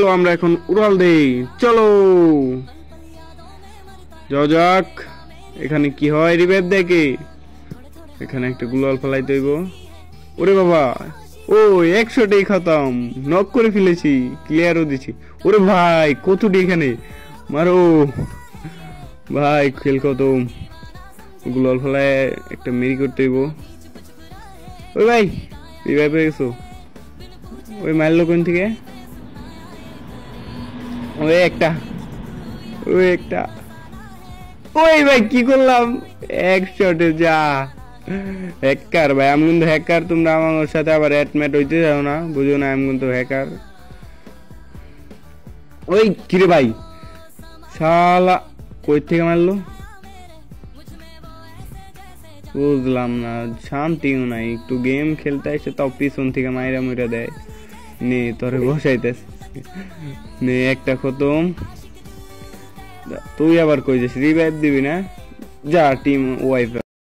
চলো আমরা এখন উড়াল দেই। চলো যাও যাক। এখানে কি হয়, রিভাইভ দেখে এখানে একটা গুলাল ফেলাইতে হইব। ওরে বাবা, ও 100টাই খতম, নক করে ফেলেছি, ক্লিয়ারও দিছি। ওরে ভাই কতটি এখানে, মারো ভাই, খেল খতম। গুলাল ফেলায় একটা মেরি করতে হইব। ওই ভাই রিভাইভ হয়ে গেছো। ওই মারলো কোন থেকে, ওই একটা, ওই একটা। ওই ভাই কি করলাম, এক শটে যা। হ্যাকার ভাই, আমি কিন্তু হ্যাকার। তোমরা আমার সাথে আবার অ্যাডমেট হইতে যাও না, বুঝো না, আমি কিন্তু হ্যাকার। ওই কিরে ভাই, শালা কই থেকে মারলো বুঝলাম না। শান্তিও নাই, একটু গেম খেলতে এসে তাও পিছন থেকে মাইরা মুইরা দেয়। নে তোরে বসাইতেছে, নে একটা খতম। তুই আবার কই যাস, রিভাইভ দিবি না? যা টিম ওয়াইফ।